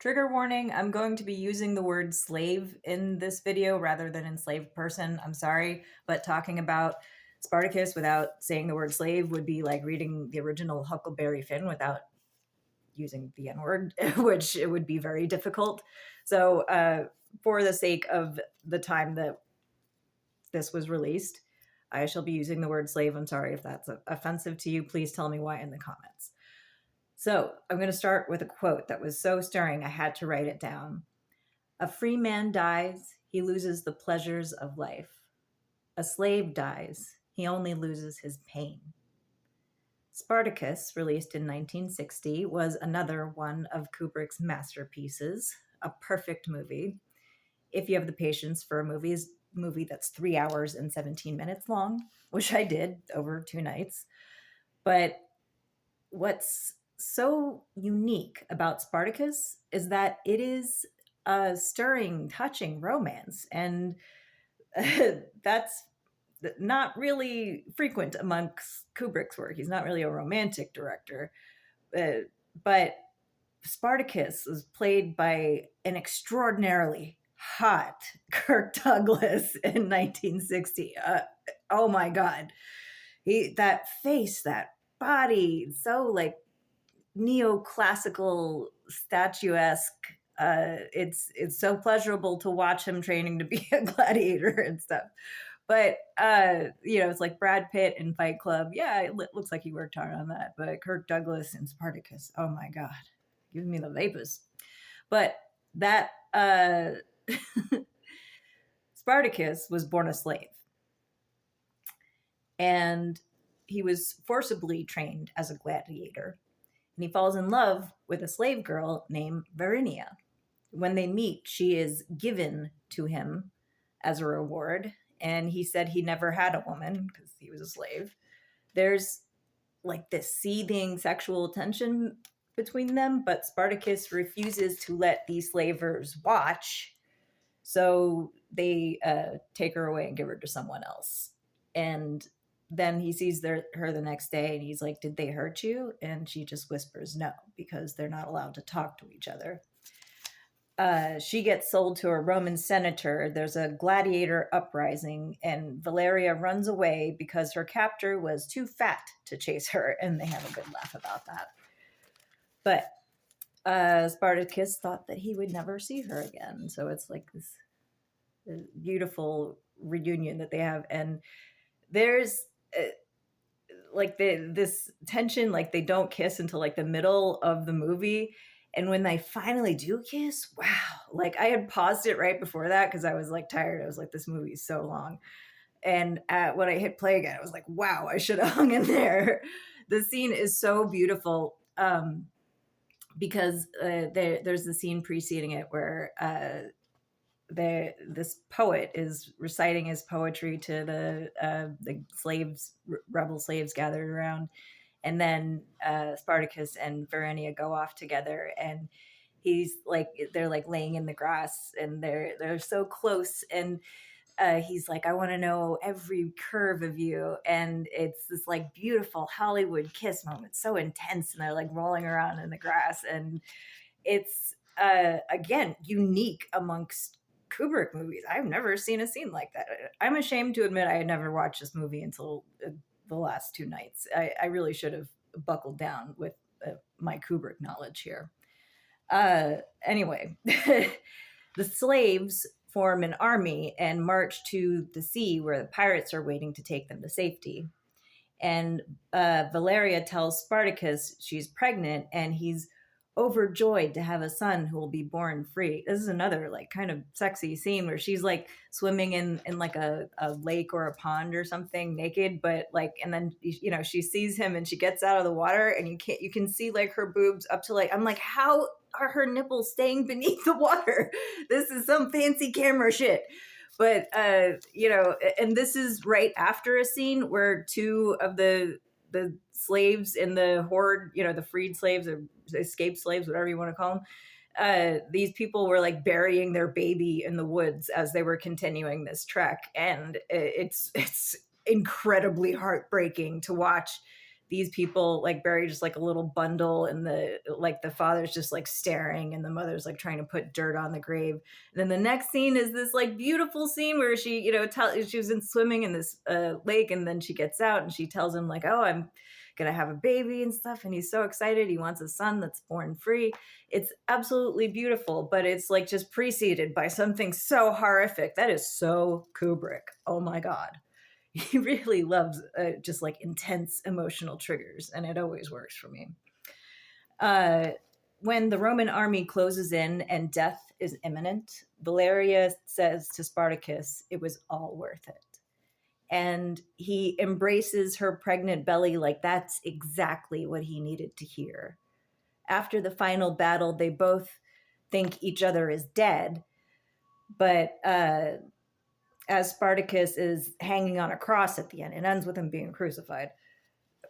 Trigger warning, I'm going to be using the word slave in this video rather than enslaved person. I'm sorry, but talking about Spartacus without saying the word slave would be like reading the original Huckleberry Finn without using the N-word, which it would be very difficult. So for the sake of the time that this was released, I shall be using the word slave. I'm sorry if that's offensive to you. Please tell me why in the comments. So I'm going to start with a quote that was so stirring I had to write it down. A free man dies, he loses the pleasures of life. A slave dies, he only loses his pain. Spartacus, released in 1960, was another one of Kubrick's masterpieces, a perfect movie. If you have the patience for a movie that's 3 hours and 17 minutes long, which I did over 2 nights. But what's so unique about Spartacus is that it is a stirring, touching romance. And that's not really frequent amongst Kubrick's work. He's not really a romantic director. But Spartacus was played by an extraordinarily hot Kirk Douglas in 1960. Oh my God. That face, that body, so like neoclassical, statuesque. It's so pleasurable to watch him training to be a gladiator and stuff. But it's like Brad Pitt in Fight Club. Yeah, it looks like he worked hard on that. But Kirk Douglas in Spartacus, oh my God, give me the vapors. But that Spartacus was born a slave. And he was forcibly trained as a gladiator. And he falls in love with a slave girl named Varinia. When they meet, she is given to him as a reward. And he said he never had a woman because he was a slave. There's like this seething sexual tension between them, but Spartacus refuses to let these slavers watch. So they take her away and give her to someone else. And then he sees her the next day and he's like, did they hurt you? And she just whispers no, because they're not allowed to talk to each other. She gets sold to a Roman senator. There's a gladiator uprising and Valeria runs away because her captor was too fat to chase her, and they have a good laugh about that. But Spartacus thought that he would never see her again. So it's like this beautiful reunion that they have. And there's like this tension, like they don't kiss until like the middle of the movie. And when they finally do kiss, wow. Like I had paused it right before that because I was like tired. I was like, this movie is so long. And when I hit play again, I was like, wow, I should have hung in there. The scene is so beautiful because there's the scene preceding it where this poet is reciting his poetry to the slaves, rebel slaves gathered around. And then Spartacus and Varinia go off together, and he's like, they're like laying in the grass, and they're so close, and he's like, I want to know every curve of you, and it's this like beautiful Hollywood kiss moment, so intense, and they're like rolling around in the grass, and it's again unique amongst Kubrick movies. I've never seen a scene like that. I'm ashamed to admit I had never watched this movie until the last 2 nights. I really should have buckled down with my Kubrick knowledge here. Anyway, the slaves form an army and march to the sea where the pirates are waiting to take them to safety. And Valeria tells Spartacus she's pregnant, and he's overjoyed to have a son who will be born free. This is another like kind of sexy scene where she's like swimming in like a lake or a pond or something naked, but like, and then she sees him and she gets out of the water and you can see like her boobs up to like, I'm like, how are her nipples staying beneath the water? This is some fancy camera shit. But and this is right after a scene where 2 of the slaves in the horde, the freed slaves or escaped slaves, whatever you want to call them, these people were like burying their baby in the woods as they were continuing this trek. And it's incredibly heartbreaking to watch these people like bury just like a little bundle, and the father's just like staring, and the mother's like trying to put dirt on the grave. And then the next scene is this like beautiful scene where she, she was in swimming in this lake, and then she gets out and she tells him like, oh, I'm gonna have a baby and stuff, and he's so excited. He wants a son that's born free. It's absolutely beautiful, but it's like just preceded by something so horrific. That is so Kubrick. Oh my God. He really loves just like intense emotional triggers, and it always works for me. When the Roman army closes in and death is imminent, Valeria says to Spartacus, it was all worth it. And he embraces her pregnant belly like that's exactly what he needed to hear. After the final battle, they both think each other is dead, but as Spartacus is hanging on a cross at the end, it ends with him being crucified.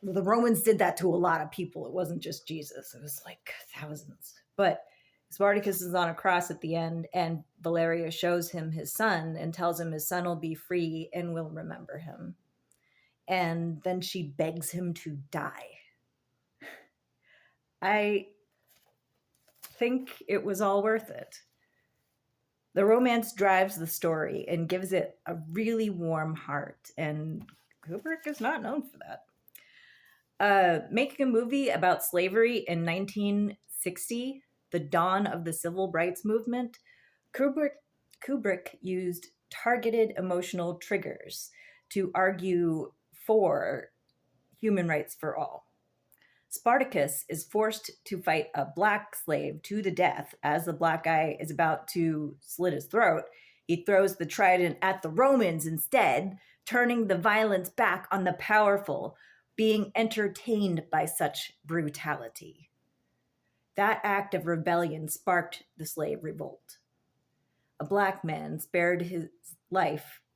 The Romans did that to a lot of people. It wasn't just Jesus. It was like thousands. But Spartacus is on a cross at the end, and Valeria shows him his son and tells him his son will be free and will remember him. And then she begs him to die. I think it was all worth it. The romance drives the story and gives it a really warm heart, and Kubrick is not known for that. Making a movie about slavery in 1960, the dawn of the civil rights movement, Kubrick used targeted emotional triggers to argue for human rights for all. Spartacus is forced to fight a black slave to the death as the black guy is about to slit his throat. He throws the trident at the Romans instead, turning the violence back on the powerful, being entertained by such brutality. That act of rebellion sparked the slave revolt. A black man spared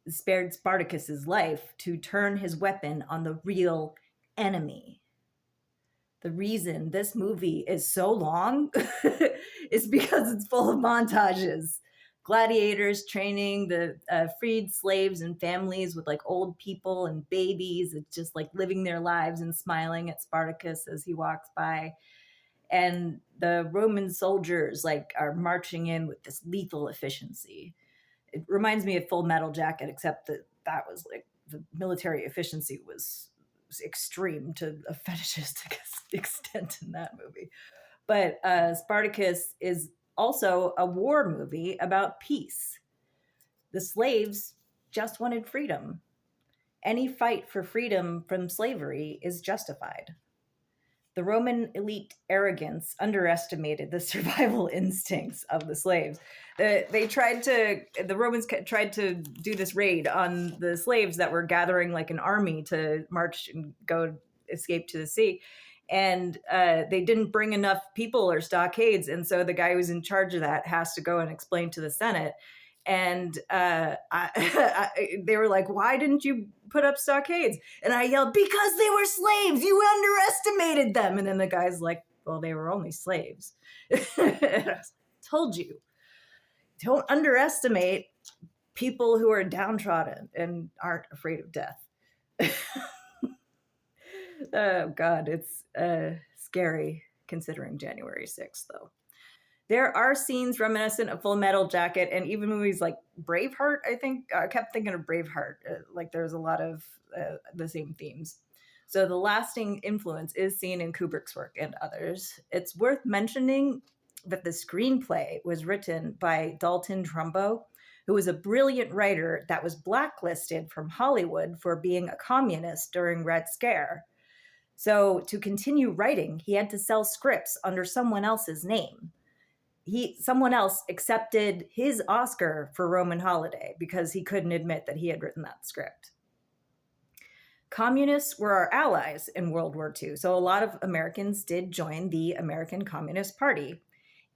Spartacus's life to turn his weapon on the real enemy. The reason this movie is so long is because it's full of montages. Gladiators training the freed slaves and families with like old people and babies. It's just like living their lives and smiling at Spartacus as he walks by. And the Roman soldiers like are marching in with this lethal efficiency. It reminds me of Full Metal Jacket, except that was like the military efficiency was extreme to a fetishistic extent in that movie. But Spartacus is also a war movie about peace. The slaves just wanted freedom. Any fight for freedom from slavery is justified. The Roman elite arrogance underestimated the survival instincts of the slaves. The Romans tried to do this raid on the slaves that were gathering like an army to march and go escape to the sea. And they didn't bring enough people or stockades. And so the guy who's in charge of that has to go and explain to the Senate. And they were like, why didn't you put up stockades? And I yelled, because they were slaves. You underestimated them. And then the guy's like, well, they were only slaves. And I was, told you, don't underestimate people who are downtrodden and aren't afraid of death. Oh, God, it's scary considering January 6th, though. There are scenes reminiscent of Full Metal Jacket, and even movies like Braveheart, I think. I kept thinking of Braveheart. Like there's a lot of the same themes. So the lasting influence is seen in Kubrick's work and others. It's worth mentioning that the screenplay was written by Dalton Trumbo, who was a brilliant writer that was blacklisted from Hollywood for being a communist during Red Scare. So to continue writing, he had to sell scripts under someone else's name. Someone else accepted his Oscar for Roman Holiday because he couldn't admit that he had written that script. Communists were our allies in World War II, so a lot of Americans did join the American Communist Party.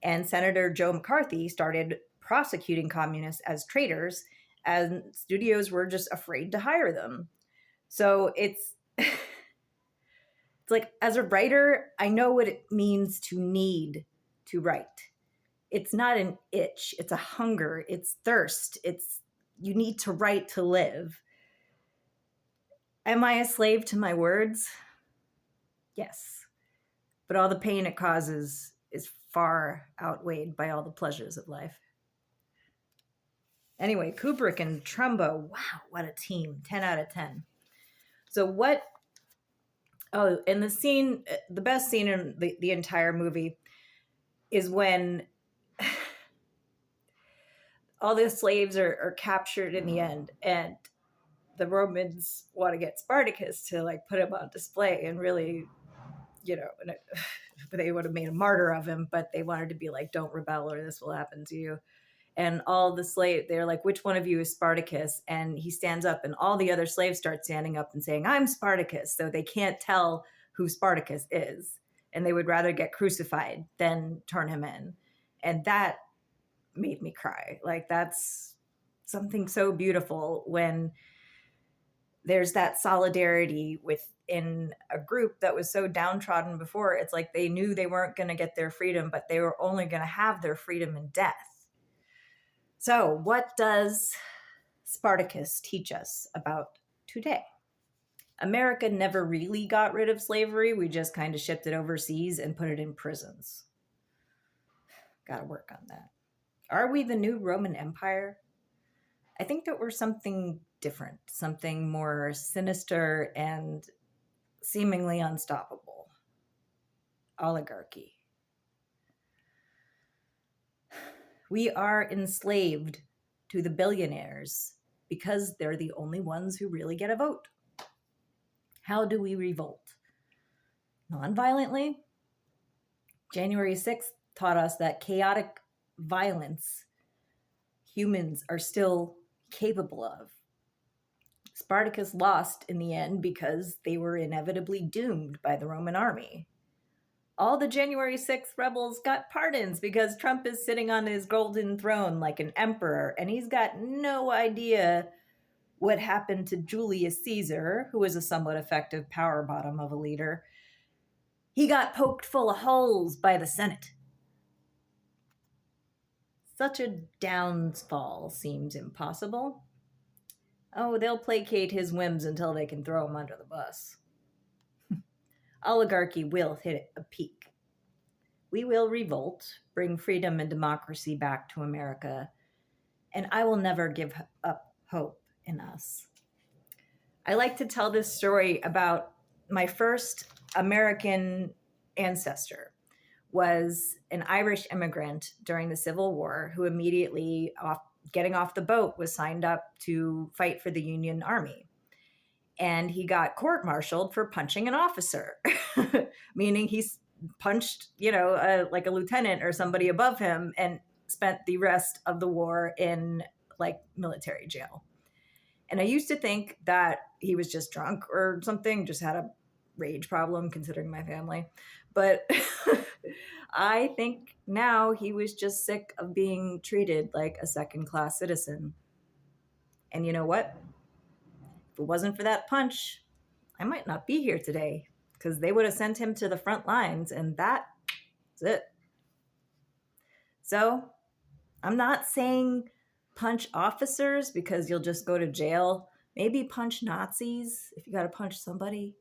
And Senator Joe McCarthy started prosecuting communists as traitors, and studios were just afraid to hire them. So it's like, as a writer, I know what it means to need to write. It's not an itch, it's a hunger, it's thirst, you need to write to live. Am I a slave to my words? Yes. But all the pain it causes is far outweighed by all the pleasures of life. Anyway, Kubrick and Trumbo, wow, what a team. 10 out of 10. So what, oh, and the scene, the best scene in the entire movie is when all the slaves are captured in the end, and the Romans want to get Spartacus to like put him on display and really, they would have made a martyr of him, but they wanted to be like, don't rebel or this will happen to you. And all the slaves, they're like, which one of you is Spartacus? And he stands up, and all the other slaves start standing up and saying, I'm Spartacus. So they can't tell who Spartacus is. And they would rather get crucified than turn him in. And that made me cry. Like, that's something so beautiful when there's that solidarity within a group that was so downtrodden before. It's like they knew they weren't going to get their freedom, but they were only going to have their freedom in death. So what does Spartacus teach us about today? America never really got rid of slavery. We just kind of shipped it overseas and put it in prisons. Got to work on that. Are we the new Roman Empire? I think that we're something different, something more sinister and seemingly unstoppable. Oligarchy. We are enslaved to the billionaires because they're the only ones who really get a vote. How do we revolt? Non-violently? January 6th taught us that chaotic violence humans are still capable of. Spartacus lost in the end because they were inevitably doomed by the Roman army. All the January 6th rebels got pardons because Trump is sitting on his golden throne like an emperor, and he's got no idea what happened to Julius Caesar, who was a somewhat effective power bottom of a leader. He got poked full of holes by the Senate. Such a downfall seems impossible. Oh, they'll placate his whims until they can throw him under the bus. Oligarchy will hit a peak. We will revolt, bring freedom and democracy back to America, and I will never give up hope in us. I like to tell this story about my first American ancestor was an Irish immigrant during the Civil War who immediately, getting off the boat, was signed up to fight for the Union Army. And he got court-martialed for punching an officer, meaning he punched, like a lieutenant or somebody above him, and spent the rest of the war in like military jail. And I used to think that he was just drunk or something, just had a rage problem considering my family. But I think now he was just sick of being treated like a second-class citizen. And you know what? If it wasn't for that punch, I might not be here today, because they would have sent him to the front lines, and that's it. So I'm not saying punch officers because you'll just go to jail. Maybe punch Nazis if you got to punch somebody.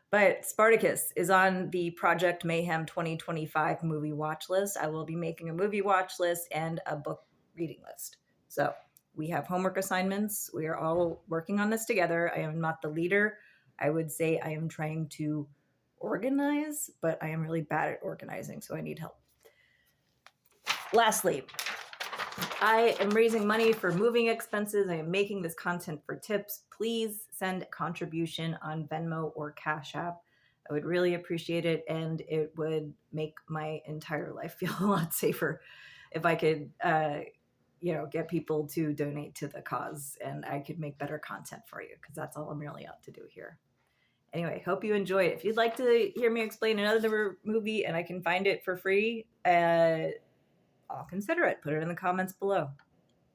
But Spartacus is on the Project Mayhem 2025 movie watch list. I will be making a movie watch list and a book reading list. So we have homework assignments. We are all working on this together. I am not the leader. I would say I am trying to organize, but I am really bad at organizing, so I need help. Lastly, I am raising money for moving expenses. I am making this content for tips. Please send a contribution on Venmo or Cash App. I would really appreciate it, and it would make my entire life feel a lot safer if I could, get people to donate to the cause, and I could make better content for you, because that's all I'm really out to do here. Anyway, hope you enjoy it. If you'd like to hear me explain another movie and I can find it for free, I'll consider it. Put it in the comments below.